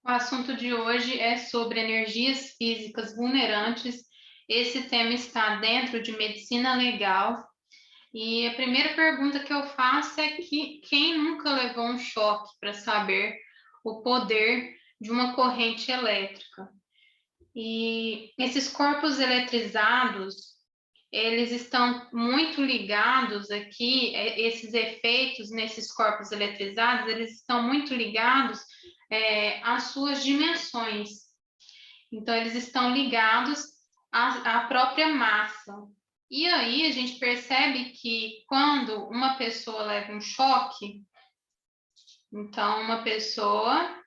O assunto de hoje é sobre energias físicas vulnerantes. Esse tema está dentro de medicina legal. E a primeira pergunta que eu faço é que quem nunca levou um choque para saber o poder de uma corrente elétrica? E esses corpos eletrizados, eles estão muito ligados aqui, esses efeitos nesses corpos eletrizados, eles estão muito ligados às suas dimensões. Então, eles estão ligados à própria massa. E aí a gente percebe que quando uma pessoa leva um choque, então uma pessoa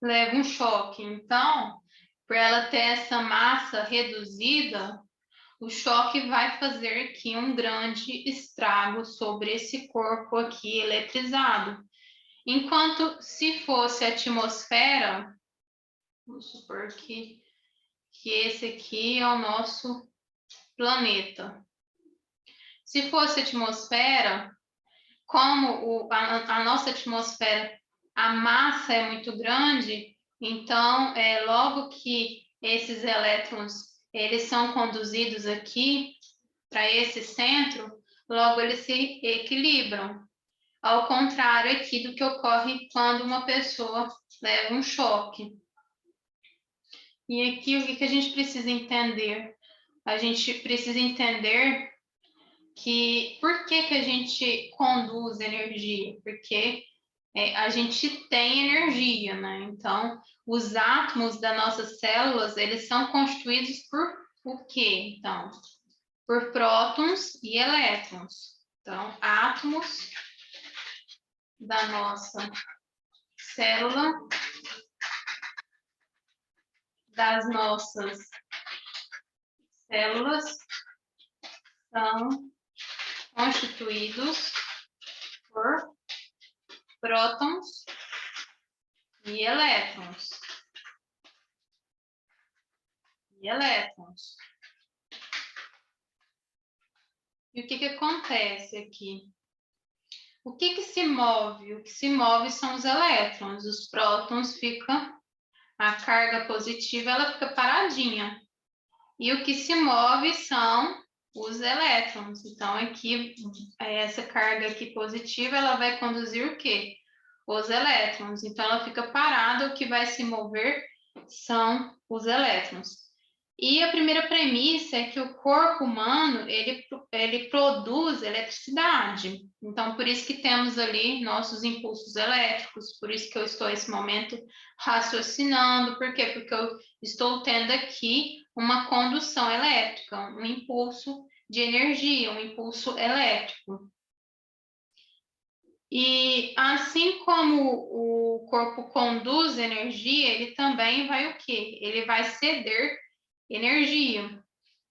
leva um choque, então, para ela ter essa massa reduzida, o choque vai fazer aqui um grande estrago sobre esse corpo aqui eletrizado. Enquanto se fosse a atmosfera, vamos supor que esse aqui é o nosso planeta. Se fosse a atmosfera, como a nossa atmosfera, a massa é muito grande, então, logo que esses elétrons eles são conduzidos aqui para esse centro, logo eles se equilibram. Ao contrário aqui do que ocorre quando uma pessoa leva um choque. E aqui o que a gente precisa entender? A gente precisa entender que por que a gente conduz energia? Porque a gente tem energia, né? Então, os átomos das nossas células, eles são constituídos por o quê? Então, por prótons e elétrons. Então, átomos da nossa célula, das nossas células, são constituídos por prótons e elétrons. E o que acontece aqui? O que se move? O que se move são os elétrons. Os prótons ficam, a carga positiva, ela fica paradinha. E o que se move são os elétrons. Então, aqui, essa carga aqui positiva, ela vai conduzir o quê? Os elétrons. Então, ela fica parada, o que vai se mover são os elétrons. E a primeira premissa é que o corpo humano, ele produz eletricidade. Então, por isso que temos ali nossos impulsos elétricos, por isso que eu estou, nesse momento, raciocinando. Por quê? Porque eu estou tendo aqui uma condução elétrica, um impulso de energia, um impulso elétrico. E assim como o corpo conduz energia, ele também vai o quê? Ele vai ceder energia.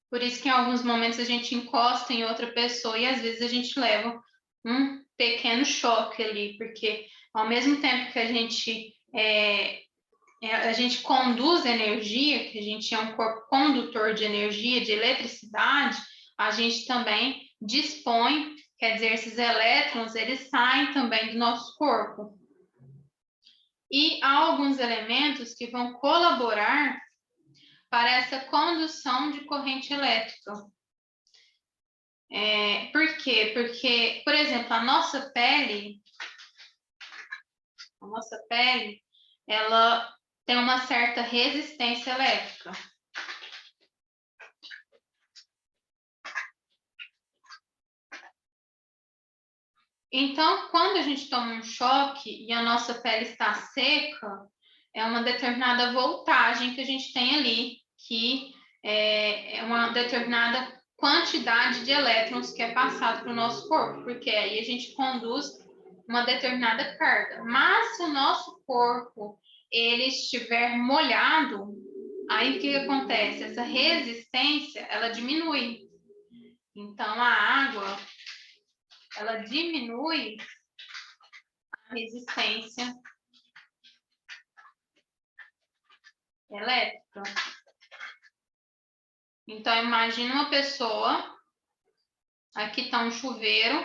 Por isso que em alguns momentos a gente encosta em outra pessoa e às vezes a gente leva um pequeno choque ali, porque ao mesmo tempo que a gente conduz energia, que a gente é um corpo condutor de energia, de eletricidade, a gente também dispõe, quer dizer, esses elétrons, eles saem também do nosso corpo. E há alguns elementos que vão colaborar para essa condução de corrente elétrica. Por quê? Porque, por exemplo, a nossa pele, ela tem uma certa resistência elétrica. Então, quando a gente toma um choque e a nossa pele está seca, é uma determinada voltagem que a gente tem ali, que é uma determinada quantidade de elétrons que é passado para o nosso corpo, porque aí a gente conduz uma determinada carga. Mas se o nosso corpo ele estiver molhado, aí o que acontece? Essa resistência, ela diminui. Então, a água, ela diminui a resistência elétrica. Então, imagina uma pessoa, aqui está um chuveiro,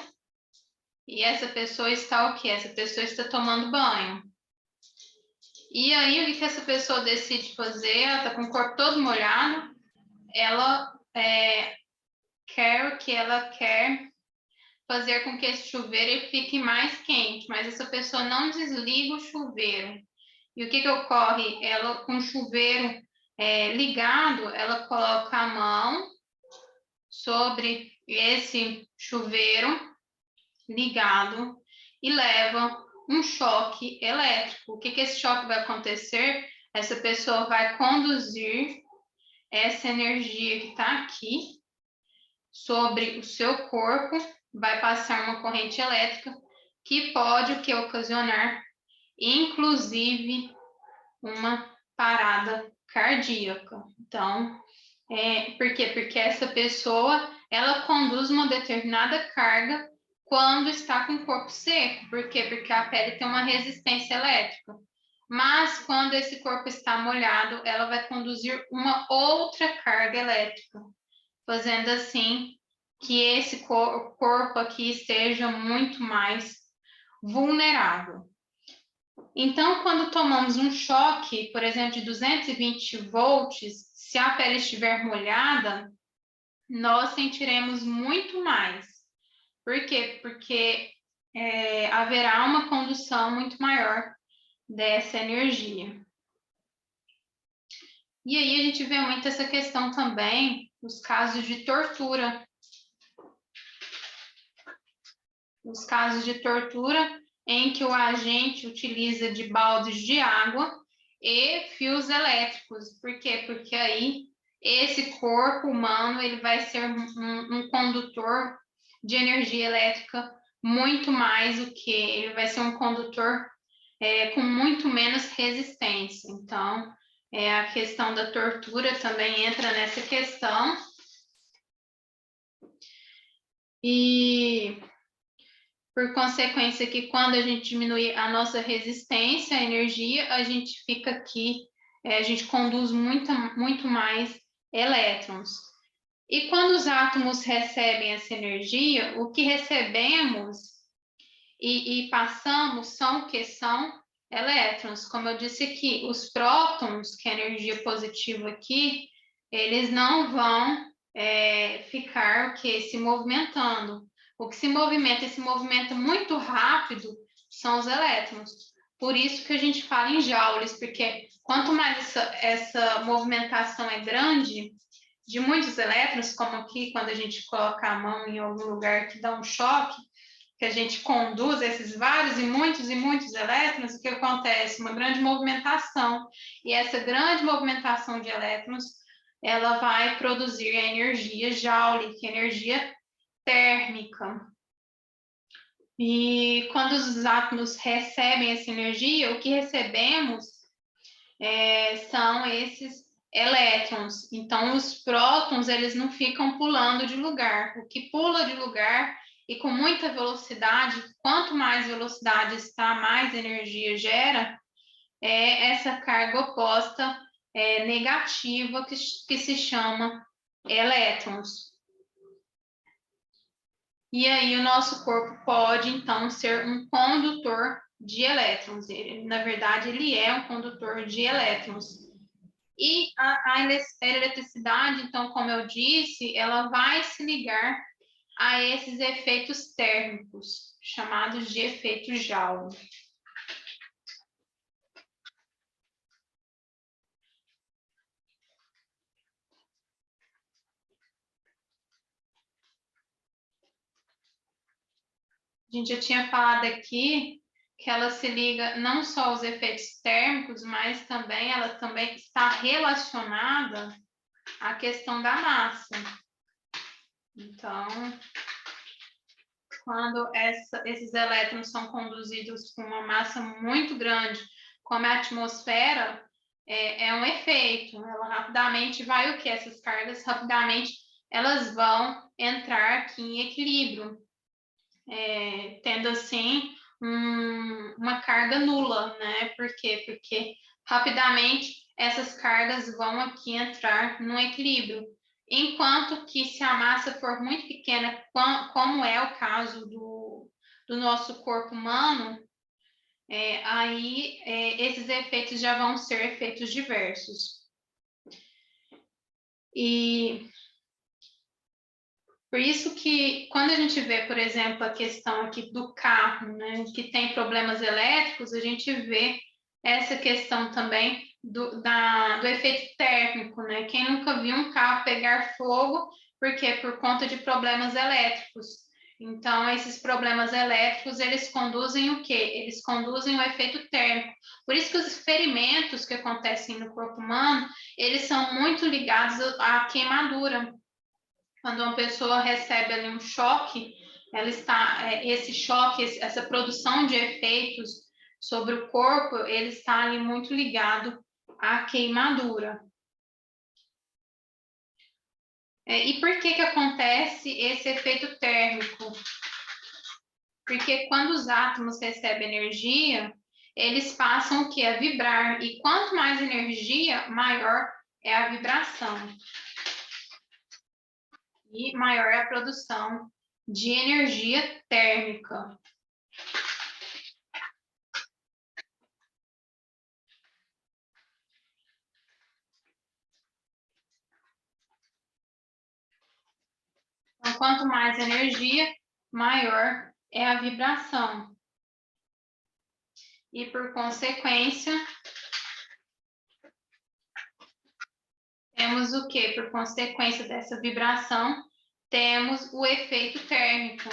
E essa pessoa está o quê? Essa pessoa está tomando banho. E aí, o que essa pessoa decide fazer? Ela está com o corpo todo molhado, ela quer fazer com que esse chuveiro fique mais quente, mas essa pessoa não desliga o chuveiro. E o que ocorre? Ela, com o chuveiro ligado, ela coloca a mão sobre esse chuveiro ligado e leva um choque elétrico. O que esse choque vai acontecer? Essa pessoa vai conduzir essa energia que está aqui sobre o seu corpo, vai passar uma corrente elétrica que pode o que ocasionar, inclusive, uma parada cardíaca. Então, por quê? Porque essa pessoa, ela conduz uma determinada carga quando está com o corpo seco. Por quê? Porque a pele tem uma resistência elétrica. Mas quando esse corpo está molhado, ela vai conduzir uma outra carga elétrica, fazendo assim que esse corpo aqui esteja muito mais vulnerável. Então, quando tomamos um choque, por exemplo, de 220 volts, se a pele estiver molhada, nós sentiremos muito mais. Por quê? Porque haverá uma condução muito maior dessa energia. E aí a gente vê muito essa questão também nos casos de tortura. Nos casos de tortura, em que o agente utiliza de baldes de água e fios elétricos. Por quê? Porque aí esse corpo humano ele vai ser um condutor de energia elétrica muito mais do que ele vai ser um condutor com muito menos resistência. Então, a questão da tortura também entra nessa questão. E por consequência que quando a gente diminui a nossa resistência à energia, a gente fica aqui, a gente conduz muito mais elétrons. E quando os átomos recebem essa energia, o que recebemos e passamos são o que são elétrons. Como eu disse aqui, os prótons, que é a energia positiva aqui, eles não vão ficar o que se movimentando. O que se movimenta muito rápido são os elétrons. Por isso que a gente fala em joules, porque quanto mais essa movimentação é grande, de muitos elétrons, como aqui, quando a gente coloca a mão em algum lugar que dá um choque, que a gente conduz esses vários e muitos elétrons, o que acontece? Uma grande movimentação. E essa grande movimentação de elétrons, ela vai produzir a energia Joule, que é energia térmica. E quando os átomos recebem essa energia, o que recebemos são esses elétrons. Então, os prótons, eles não ficam pulando de lugar. O que pula de lugar e com muita velocidade, quanto mais velocidade está, mais energia gera, essa carga oposta negativa que se chama elétrons. E aí o nosso corpo pode, então, ser um condutor de elétrons. Ele, na verdade, ele é um condutor de elétrons. E a eletricidade, então, como eu disse, ela vai se ligar a esses efeitos térmicos, chamados de efeito Joule. A gente já tinha falado aqui que ela se liga não só aos efeitos térmicos, mas também ela também está relacionada à questão da massa. Então, quando esses elétrons são conduzidos com uma massa muito grande, como a atmosfera, é um efeito. Ela rapidamente vai o que? Essas cargas rapidamente elas vão entrar aqui em equilíbrio, tendo assim uma carga nula, né? Por quê? Porque rapidamente essas cargas vão aqui entrar no equilíbrio. Enquanto que se a massa for muito pequena, como é o caso do do nosso corpo humano, aí esses efeitos já vão ser efeitos diversos. E por isso que quando a gente vê, por exemplo, a questão aqui do carro, né, que tem problemas elétricos, a gente vê essa questão também do efeito térmico, né? Quem nunca viu um carro pegar fogo, porque por conta de problemas elétricos. Então, esses problemas elétricos, eles conduzem o quê? Eles conduzem o efeito térmico. Por isso que os ferimentos que acontecem no corpo humano, eles são muito ligados à queimadura. Quando uma pessoa recebe ali um choque, esse choque, essa produção de efeitos sobre o corpo, ele está ali muito ligado à queimadura. E por que acontece esse efeito térmico? Porque quando os átomos recebem energia, eles passam o quê? A vibrar. E quanto mais energia, maior é a vibração. E maior é a produção de energia térmica. Então, quanto mais energia, maior é a vibração. E, por consequência, temos o quê? Por consequência dessa vibração, temos o efeito térmico.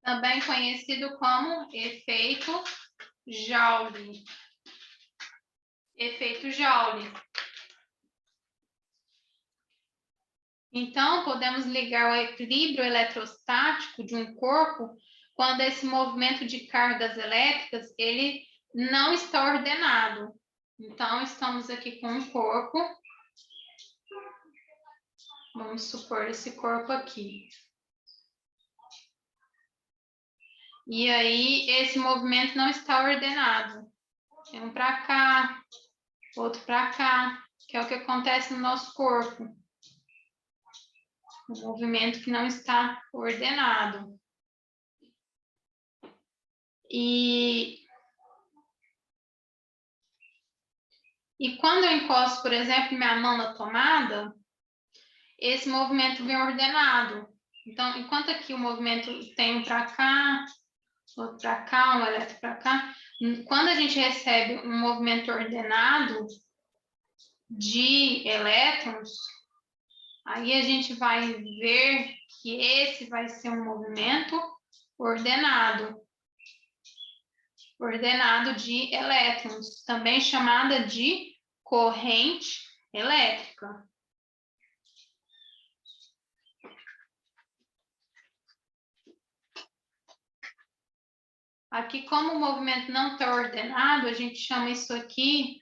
Também conhecido como efeito Joule. Efeito Joule. Então, podemos ligar o equilíbrio eletrostático de um corpo quando esse movimento de cargas elétricas, ele não está ordenado. Então, estamos aqui com um corpo. Vamos supor esse corpo aqui. E aí, esse movimento não está ordenado. Um para cá, outro para cá, que é o que acontece no nosso corpo. Um movimento que não está ordenado. E quando eu encosto, por exemplo, minha mão na tomada, esse movimento vem ordenado. Então, enquanto aqui o movimento tem um para cá, outro para cá, um elétron para cá, quando a gente recebe um movimento ordenado de elétrons, aí a gente vai ver que esse vai ser um movimento ordenado. Ordenado de elétrons, também chamada de corrente elétrica. Aqui, como o movimento não está ordenado, a gente chama isso aqui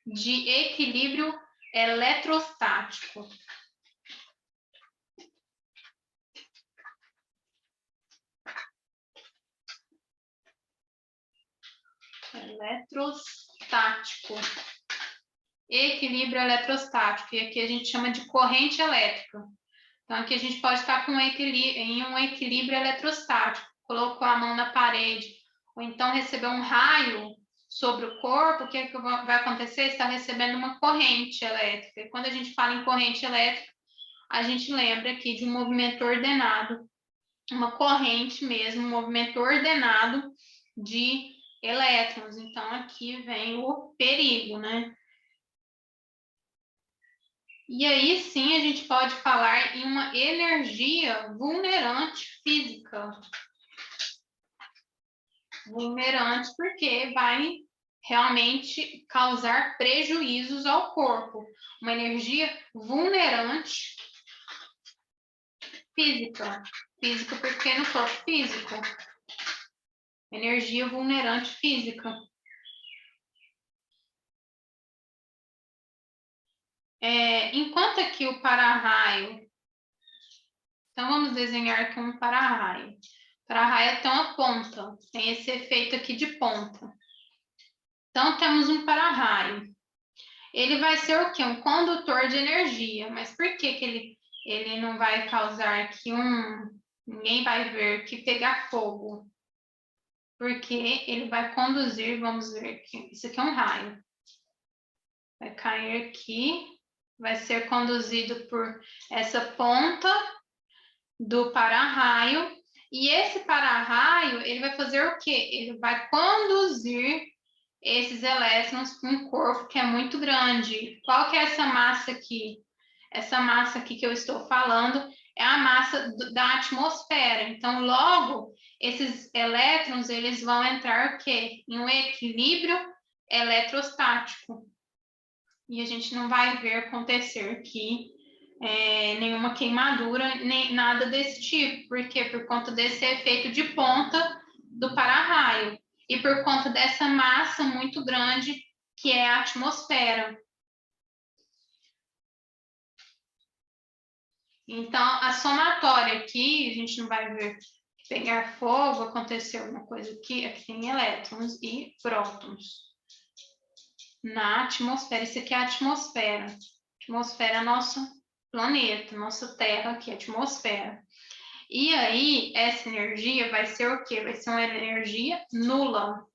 de equilíbrio eletrostático. Eletrostático. Equilíbrio eletrostático. E aqui a gente chama de corrente elétrica. Então, aqui a gente pode estar com em um equilíbrio eletrostático. Colocou a mão na parede, ou então recebeu um raio sobre o corpo, o que vai acontecer? Está recebendo uma corrente elétrica. E quando a gente fala em corrente elétrica, a gente lembra aqui de um movimento ordenado, uma corrente mesmo, um movimento ordenado de elétrons. Então, aqui vem o perigo, né? E aí sim a gente pode falar em uma energia vulnerante física. Vulnerante porque vai realmente causar prejuízos ao corpo. Uma energia vulnerante física. Física porque no corpo físico. Energia vulnerante física. Enquanto aqui o para-raio... Então, vamos desenhar aqui um para-raio. O para-raio tem uma ponta. Tem esse efeito aqui de ponta. Então, temos um para-raio. Ele vai ser o quê? Um condutor de energia. Mas por que ele não vai causar aqui ninguém vai ver que pegar fogo, porque ele vai conduzir, vamos ver aqui, isso aqui é um raio, vai cair aqui, vai ser conduzido por essa ponta do para-raio, e esse para-raio, ele vai fazer o quê? Ele vai conduzir esses elétrons para um corpo que é muito grande. Qual que é essa massa aqui? Essa massa aqui que eu estou falando é a massa da atmosfera. Então, logo, esses elétrons, eles vão entrar o quê? Em um equilíbrio eletrostático. E a gente não vai ver acontecer aqui nenhuma queimadura, nem nada desse tipo. Por quê? Por conta desse efeito de ponta do para-raio. E por conta dessa massa muito grande que é a atmosfera. Então, a somatória aqui, a gente não vai ver pegar fogo, acontecer alguma coisa aqui. Aqui tem elétrons e prótons na atmosfera. Isso aqui é a atmosfera. A atmosfera é nosso planeta, nossa Terra aqui, a atmosfera. E aí, essa energia vai ser o quê? Vai ser uma energia nula.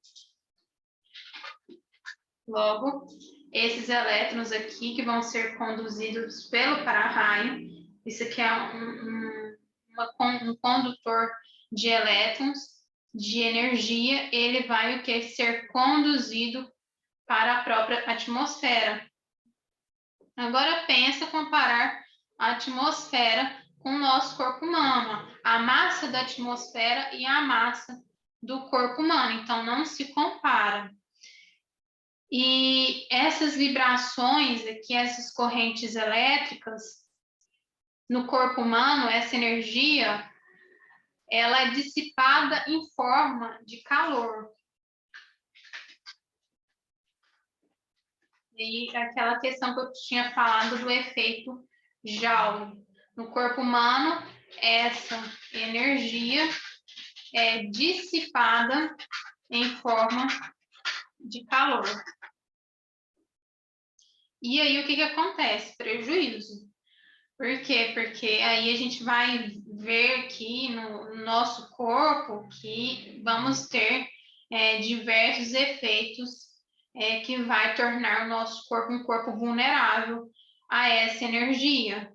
Logo, esses elétrons aqui que vão ser conduzidos pelo para-raio, isso aqui é um condutor de elétrons, de energia, ele vai o que? Ser conduzido para a própria atmosfera. Agora pensa comparar a atmosfera com o nosso corpo humano, a massa da atmosfera e a massa do corpo humano, então não se compara. E essas vibrações aqui, essas correntes elétricas, no corpo humano, essa energia, ela é dissipada em forma de calor. E aquela questão que eu tinha falado do efeito Joule. No corpo humano, essa energia é dissipada em forma de calor. E aí, o que acontece? Prejuízo. Por quê? Porque aí a gente vai ver aqui no nosso corpo que vamos ter diversos efeitos que vai tornar o nosso corpo um corpo vulnerável a essa energia.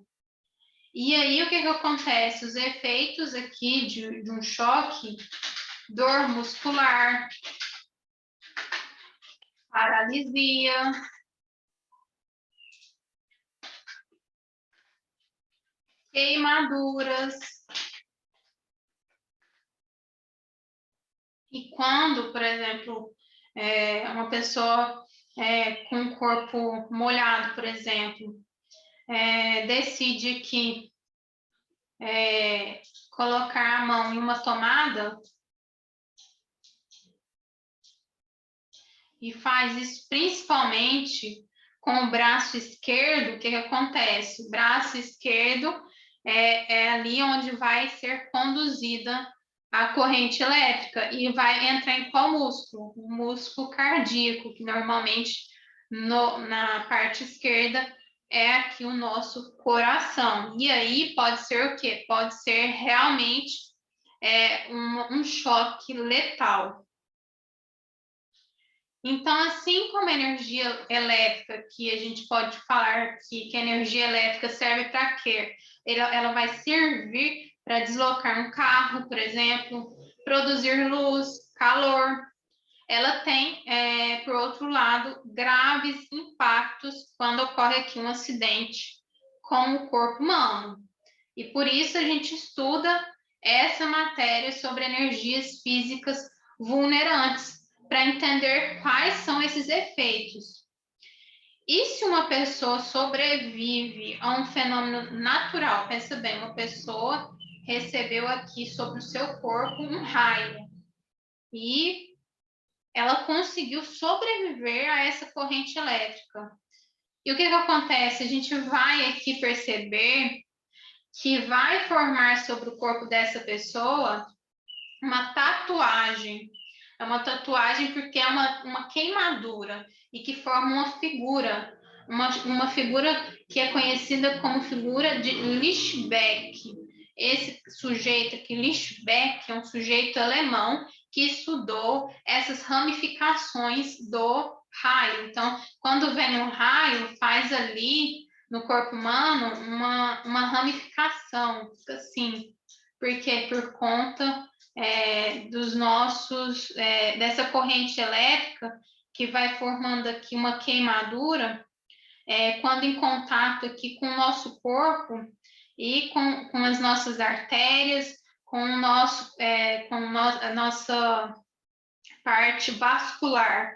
E aí, o que acontece? Os efeitos aqui de um choque, dor muscular, paralisia, queimaduras. E quando, por exemplo, uma pessoa com o corpo molhado, por exemplo, decide que colocar a mão em uma tomada e faz isso principalmente com o braço esquerdo, o que acontece? O braço esquerdo é ali onde vai ser conduzida a corrente elétrica e vai entrar em qual músculo? O músculo cardíaco, que normalmente na parte esquerda é aqui o nosso coração. E aí pode ser o quê? Pode ser realmente um choque letal. Então, assim como a energia elétrica, que a gente pode falar que a energia elétrica serve para quê? Ela vai servir para deslocar um carro, por exemplo, produzir luz, calor. Ela tem, por outro lado, graves impactos quando ocorre aqui um acidente com o corpo humano. E por isso a gente estuda essa matéria sobre energias físicas vulnerantes, para entender quais são esses efeitos. E se uma pessoa sobrevive a um fenômeno natural, pensa bem, uma pessoa recebeu aqui sobre o seu corpo um raio e ela conseguiu sobreviver a essa corrente elétrica. E o que acontece? A gente vai aqui perceber que vai formar sobre o corpo dessa pessoa uma tatuagem. É uma tatuagem porque é uma queimadura e que forma uma figura uma figura que é conhecida como figura de Lichbeck. Esse sujeito aqui, Lichbeck, é um sujeito alemão que estudou essas ramificações do raio. Então, quando vem um raio, faz ali no corpo humano uma ramificação, assim, porque por conta dos nossos, dessa corrente elétrica que vai formando aqui uma queimadura, quando em contato aqui com o nosso corpo e com as nossas artérias, com o nosso, a nossa parte vascular,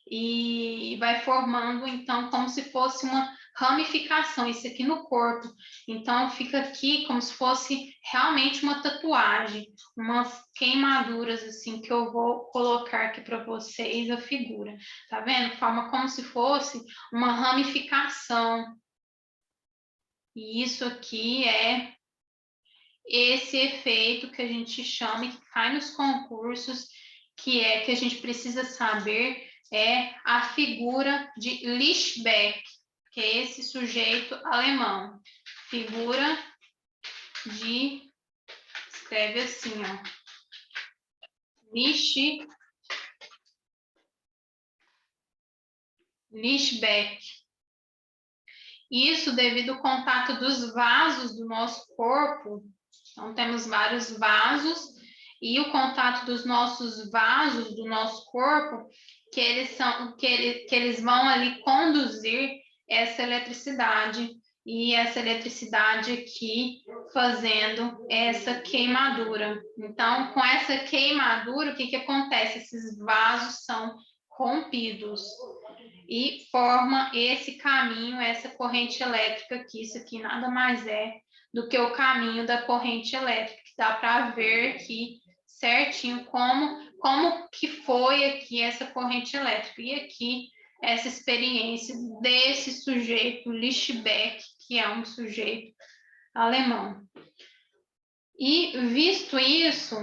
e vai formando, então, como se fosse uma ramificação, isso aqui no corpo. Então, fica aqui como se fosse realmente uma tatuagem, umas queimaduras, assim, que eu vou colocar aqui para vocês a figura. Tá vendo? Forma como se fosse uma ramificação. E isso aqui é esse efeito que a gente chama e que cai nos concursos, que a gente precisa saber, é a figura de Lichbeck, que é esse sujeito alemão. Figura de, escreve assim, ó, Lichbeck. Isso devido ao contato dos vasos do nosso corpo. Então, temos vários vasos e o contato dos nossos vasos do nosso corpo, que eles vão ali conduzir essa eletricidade, e essa eletricidade aqui fazendo essa queimadura. Então, com essa queimadura, o que acontece? Esses vasos são rompidos e forma esse caminho, essa corrente elétrica aqui. Isso aqui nada mais é do que o caminho da corrente elétrica, que dá para ver aqui certinho como que foi aqui essa corrente elétrica. E aqui essa experiência desse sujeito Lichbeck, que é um sujeito alemão. E visto isso,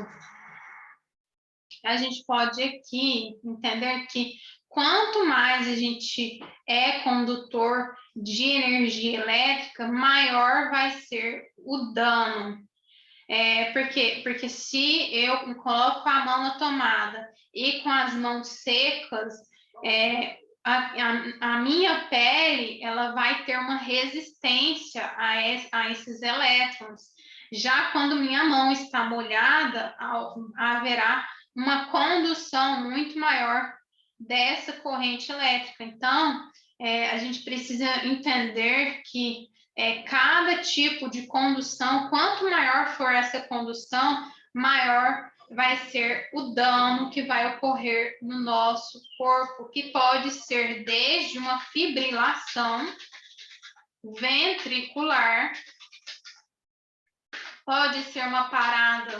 a gente pode aqui entender que quanto mais a gente é condutor de energia elétrica, maior vai ser o dano. Porque se eu coloco a mão na tomada e com as mãos secas, a minha pele ela vai ter uma resistência a esses elétrons. Já quando minha mão está molhada, haverá uma condução muito maior dessa corrente elétrica. Então, a gente precisa entender que cada tipo de condução, quanto maior for essa condução, maior vai ser o dano que vai ocorrer no nosso corpo, que pode ser desde uma fibrilação ventricular, pode ser uma parada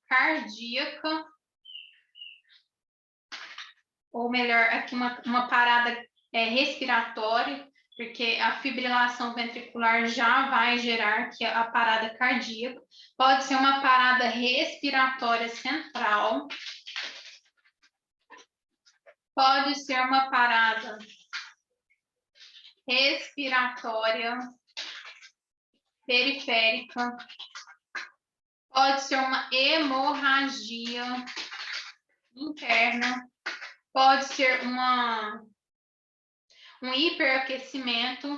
cardíaca, ou melhor, aqui uma parada respiratória, porque a fibrilação ventricular já vai gerar que a parada cardíaca. Pode ser uma parada respiratória central, pode ser uma parada respiratória periférica, pode ser uma hemorragia interna, pode ser um hiperaquecimento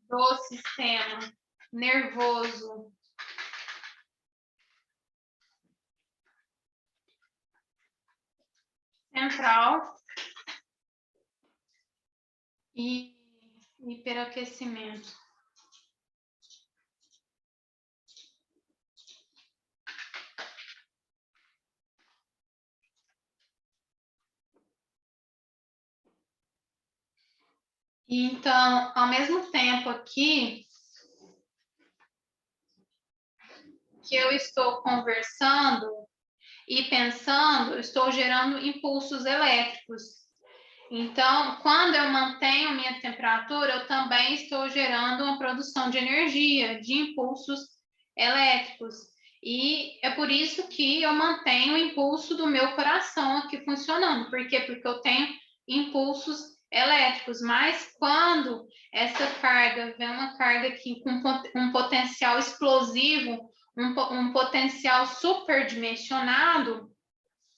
do sistema nervoso central e hiperaquecimento. Então, ao mesmo tempo aqui que eu estou conversando e pensando, eu estou gerando impulsos elétricos. Então, quando eu mantenho minha temperatura, eu também estou gerando uma produção de energia, de impulsos elétricos. E é por isso que eu mantenho o impulso do meu coração aqui funcionando. Por quê? Porque eu tenho impulsos elétricos. Mas quando essa carga vem uma carga aqui com um potencial explosivo, um potencial superdimensionado,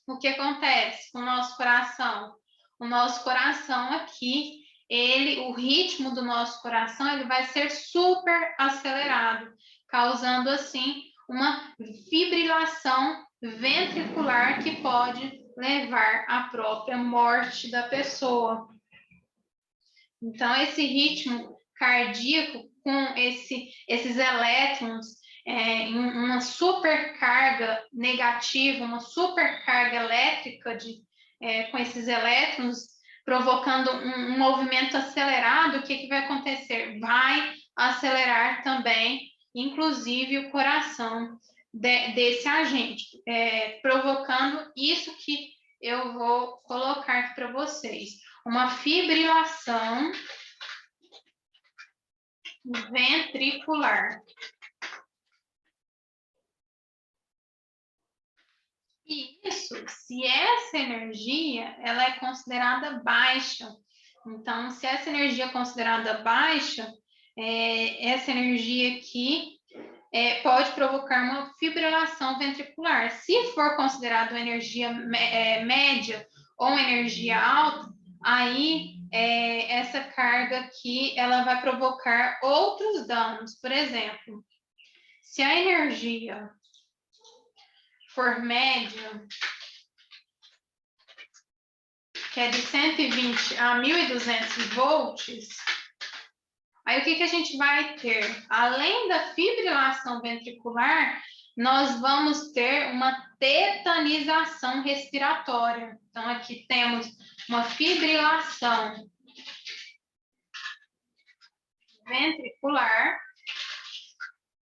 o que acontece com o nosso coração? O nosso coração aqui, o ritmo do nosso coração, ele vai ser super acelerado, causando assim uma fibrilação ventricular que pode levar à própria morte da pessoa. Então, esse ritmo cardíaco com esses elétrons em uma supercarga negativa, uma supercarga elétrica com esses elétrons, provocando um movimento acelerado, o que vai acontecer? Vai acelerar também, inclusive, o coração desse agente, provocando isso que eu vou colocar aqui para vocês. Uma fibrilação ventricular. E isso, se essa energia, ela é considerada baixa. Então, se essa energia é considerada baixa, essa energia aqui pode provocar uma fibrilação ventricular. Se for considerada uma energia média ou uma energia alta, aí essa carga aqui ela vai provocar outros danos. Por exemplo, se a energia for média, que é de 120 a 1.200 volts, aí o que a gente vai ter? Além da fibrilação ventricular, nós vamos ter uma tetanização respiratória. Então, aqui temos uma fibrilação ventricular,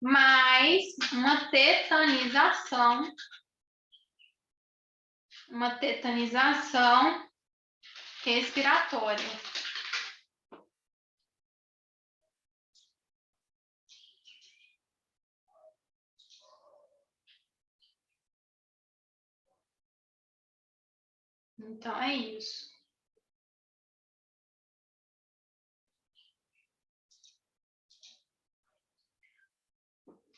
mais uma tetanização respiratória. Então, é isso.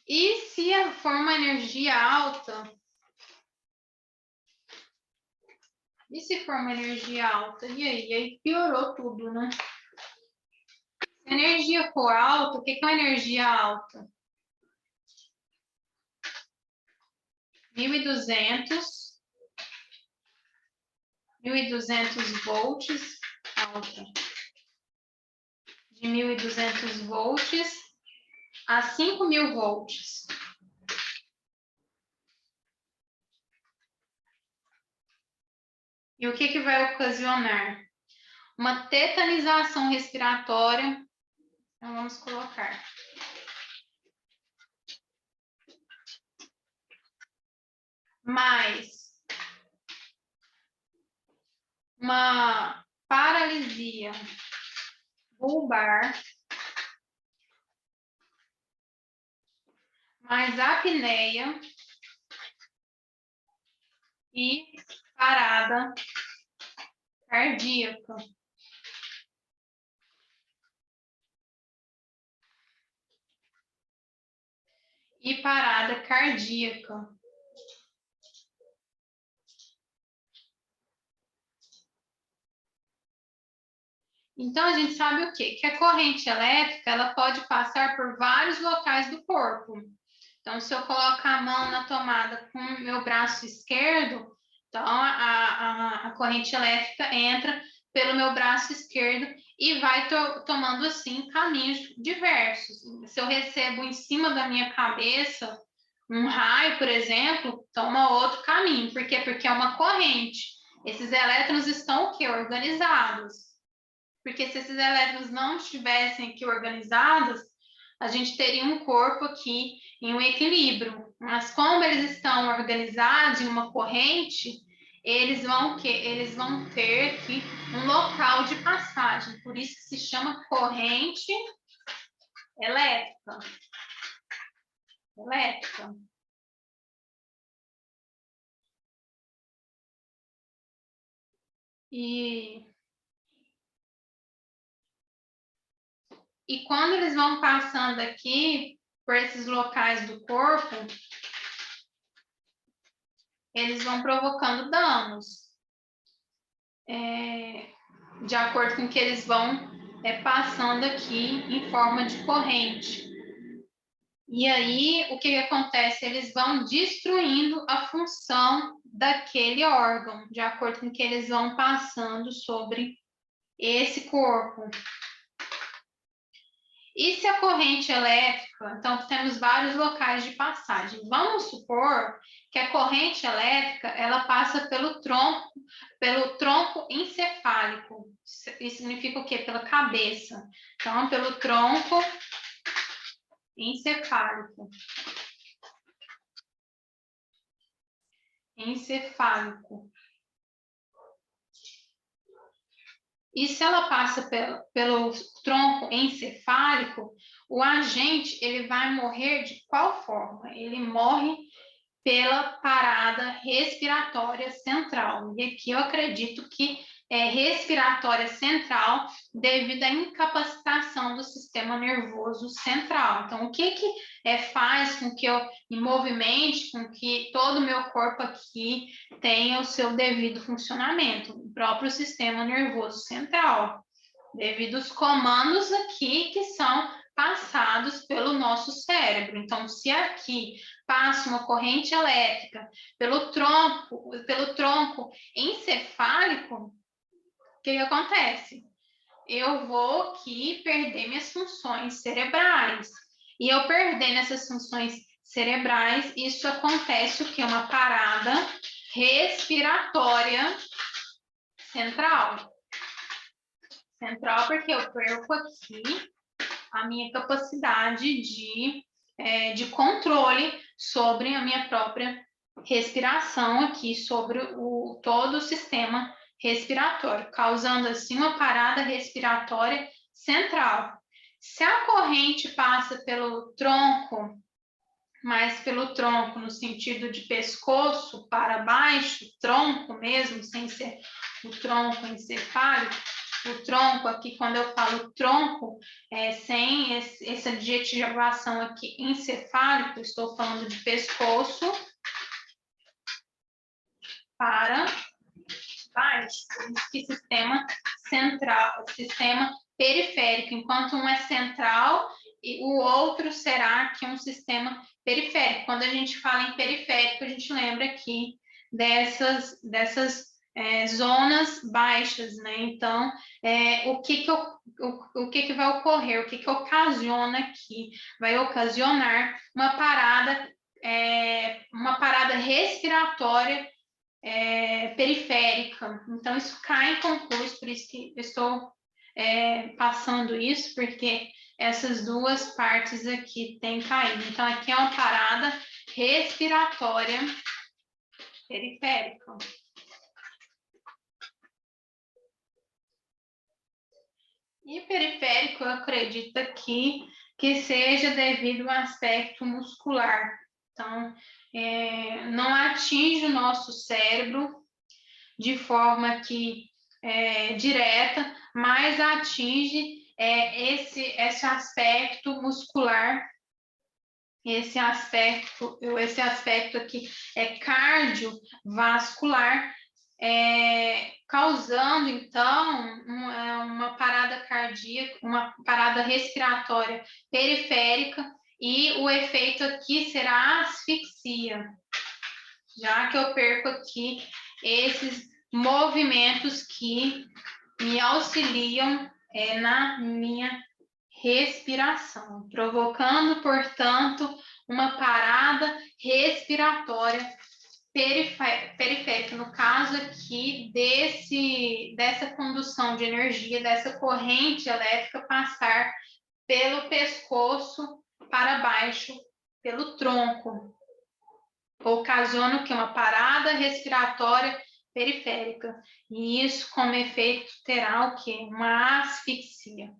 E se for uma energia alta? E se for uma energia alta? E aí? E aí piorou tudo, né? Se a energia for alta, o que é uma energia alta? 1.200 volts alta. De 1.200 volts a 5.000 volts. E o que vai ocasionar? Uma tetanização respiratória. Então, vamos colocar. Mais uma paralisia bulbar, mais apneia e parada cardíaca. E parada cardíaca. Então, a gente sabe o quê? Que a corrente elétrica, ela pode passar por vários locais do corpo. Então, se eu colocar a mão na tomada com o meu braço esquerdo, então a corrente elétrica entra pelo meu braço esquerdo e vai tomando, assim, caminhos diversos. Se eu recebo em cima da minha cabeça um raio, por exemplo, toma outro caminho. Por quê? Porque é uma corrente. Esses elétrons estão o quê? Organizados. Porque se esses elétrons não estivessem aqui organizados, a gente teria um corpo aqui em um equilíbrio. Mas como eles estão organizados em uma corrente, eles vão ter aqui um local de passagem. Por isso que se chama corrente elétrica. E quando eles vão passando aqui por esses locais do corpo, eles vão provocando danos. De acordo com que eles vão passando aqui em forma de corrente. E aí, o que acontece? Eles vão destruindo a função daquele órgão, de acordo com que eles vão passando sobre esse corpo. E se a corrente elétrica, então temos vários locais de passagem. Vamos supor que a corrente elétrica, ela passa pelo tronco encefálico. Isso significa o quê? Pela cabeça. Então, pelo tronco encefálico. E se ela passa pelo tronco encefálico, o agente ele vai morrer de qual forma? Ele morre pela parada respiratória central. E aqui eu acredito que é respiratória central devido à incapacitação do sistema nervoso central. Então, o que faz com que eu me movimente, com que todo o meu corpo aqui tenha o seu devido funcionamento? O próprio sistema nervoso central, devido aos comandos aqui que são passados pelo nosso cérebro. Então, se aqui passa uma corrente elétrica pelo tronco encefálico, o que acontece? Eu vou aqui perder minhas funções cerebrais. E eu perdendo essas funções cerebrais, isso acontece o que? Uma parada respiratória central. Central porque eu perco aqui a minha capacidade de controle sobre a minha própria respiração aqui, sobre todo o sistema respiratório, causando assim uma parada respiratória central. Se a corrente passa pelo tronco, mas pelo tronco no sentido de pescoço para baixo, tronco mesmo, sem ser o tronco encefálico, o tronco aqui, quando eu falo tronco, sem essa adjetivação aqui encefálico, estou falando de pescoço para baixo, por isso que sistema central, sistema periférico, enquanto um é central e o outro será aqui um sistema periférico. Quando a gente fala em periférico, a gente lembra aqui dessas zonas baixas, né? Então, o que vai ocorrer? O que ocasiona aqui? Vai ocasionar uma parada respiratória periférica. Então, isso cai em concurso, por isso que eu estou passando isso, porque essas duas partes aqui têm caído. Então, aqui é uma parada respiratória periférica. E periférico, eu acredito aqui que seja devido ao aspecto muscular. Então, não atinge o nosso cérebro de forma direta, mas atinge esse aspecto muscular, esse aspecto aqui é cardiovascular, causando, então, uma parada cardíaca, uma parada respiratória periférica, e o efeito aqui será asfixia, já que eu perco aqui esses movimentos que me auxiliam na minha respiração, provocando, portanto, uma parada respiratória periférica, no caso aqui dessa condução de energia, dessa corrente elétrica passar pelo pescoço para baixo, pelo tronco, ocasiona o que? Uma parada respiratória periférica. E isso, como efeito, terá o que? Uma asfixia.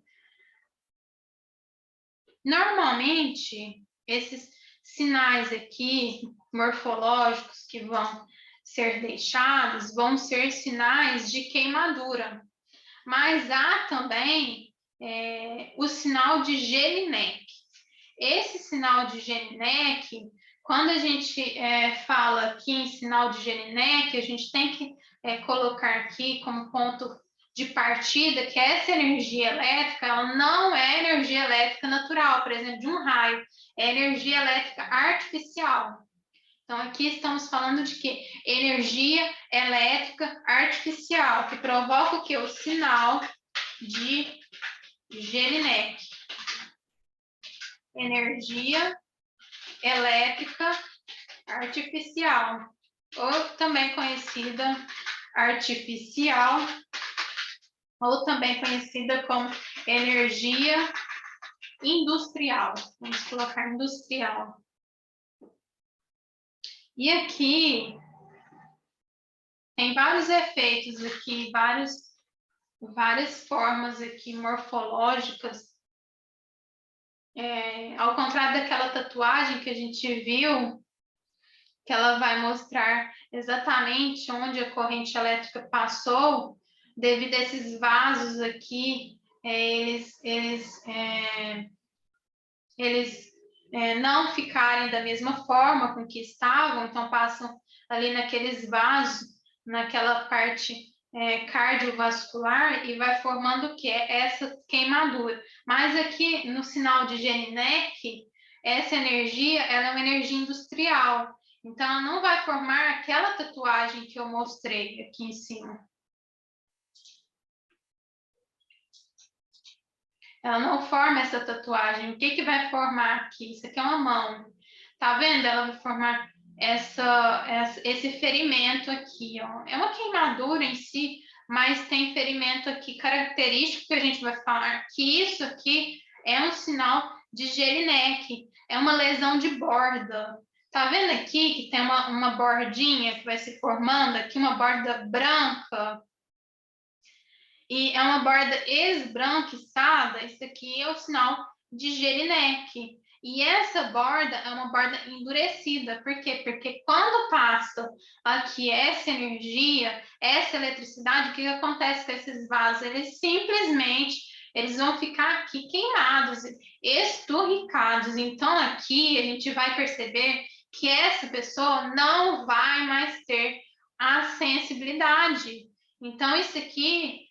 Normalmente, esses sinais aqui morfológicos que vão ser deixados vão ser sinais de queimadura. Mas há também o sinal de Jelinek. Esse sinal de Jelinek, quando a gente fala aqui em sinal de Jelinek, a gente tem que colocar aqui como ponto de partida que essa energia elétrica ela não é energia elétrica natural, por exemplo, de um raio, é energia elétrica artificial. Então, aqui estamos falando de que energia elétrica artificial, que provoca o que? O sinal de Jelinek. Energia elétrica artificial, ou também conhecida artificial, ou também conhecida como energia industrial. Vamos colocar industrial. E aqui tem vários efeitos aqui, várias formas aqui morfológicas. Ao contrário daquela tatuagem que a gente viu, que ela vai mostrar exatamente onde a corrente elétrica passou, devido a esses vasos aqui, eles não ficarem da mesma forma com que estavam, então passam ali naqueles vasos, naquela parte cardiovascular e vai formando o que? Essa queimadura. Mas aqui no sinal de Jelinek, essa energia ela é uma energia industrial, então ela não vai formar aquela tatuagem que eu mostrei aqui em cima. Ela não forma essa tatuagem. O que vai formar aqui? Isso aqui é uma mão. Tá vendo? Ela vai formar esse ferimento aqui, ó. É uma queimadura em si, mas tem ferimento aqui característico que a gente vai falar que isso aqui é um sinal de Jelinek. É uma lesão de borda. Tá vendo aqui que tem uma bordinha que vai se formando aqui, uma borda branca? E é uma borda esbranquiçada, isso aqui é o sinal de Jelinek. E essa borda é uma borda endurecida. Por quê? Porque quando passa aqui essa energia, essa eletricidade, o que acontece com esses vasos? Eles vão ficar aqui queimados, esturricados. Então aqui a gente vai perceber que essa pessoa não vai mais ter a sensibilidade. Então isso aqui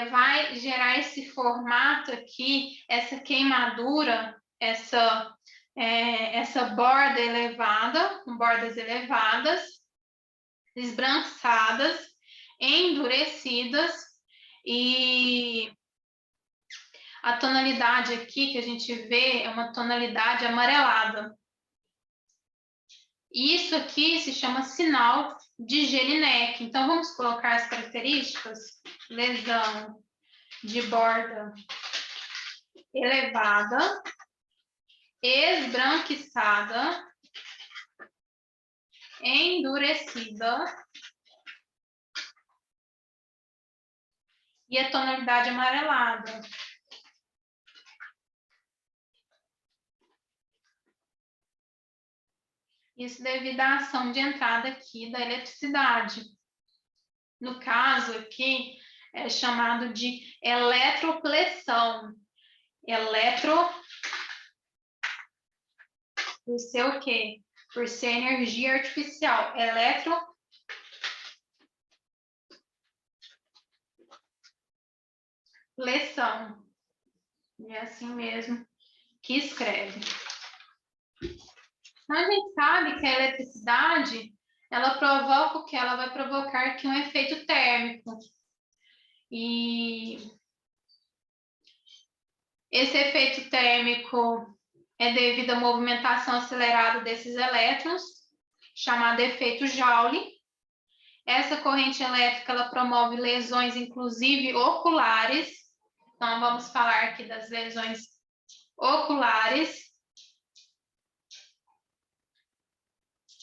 vai gerar esse formato aqui, essa queimadura, essa borda elevada, com bordas elevadas, esbranquiçadas, endurecidas, e a tonalidade aqui que a gente vê é uma tonalidade amarelada. Isso aqui se chama sinal de Jelinek. Então, vamos colocar as características. Lesão de borda elevada, esbranquiçada, endurecida e a tonalidade amarelada. Isso devido à ação de entrada aqui da eletricidade. No caso aqui, é chamado de eletropressão. Por ser o quê? Por ser energia artificial. Eletropressão. E é assim mesmo que escreve. Então, a gente sabe que a eletricidade, ela provoca o que? Ela vai provocar aqui um efeito térmico. E esse efeito térmico é devido à movimentação acelerada desses elétrons, chamado efeito Joule. Essa corrente elétrica ela promove lesões, inclusive oculares. Então, vamos falar aqui das lesões oculares.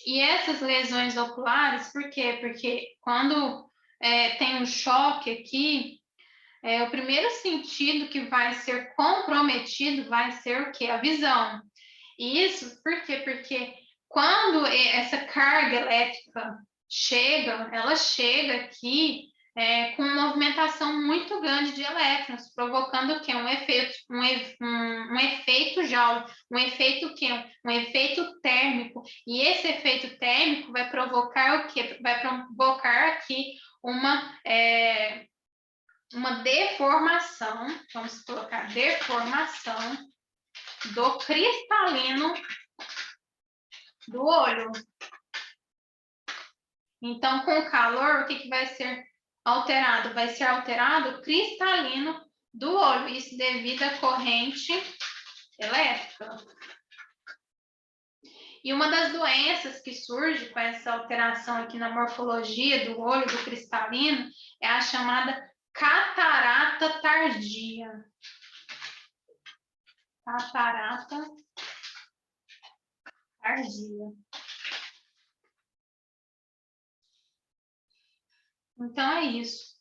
E essas lesões oculares, por quê? Porque quando tem um choque aqui, o primeiro sentido que vai ser comprometido vai ser o quê? A visão. E isso por quê? Porque quando essa carga elétrica ela chega aqui com uma movimentação muito grande de elétrons, provocando o quê? Um efeito Joule, um efeito quê? Um efeito térmico. E esse efeito térmico vai provocar o quê? Vai provocar aqui uma deformação, vamos colocar deformação do cristalino do olho. Então, com o calor, o que vai ser alterado? Vai ser alterado o cristalino do olho, isso devido à corrente elétrica. E uma das doenças que surge com essa alteração aqui na morfologia do olho, do cristalino, é a chamada catarata tardia. Catarata tardia. Então, é isso.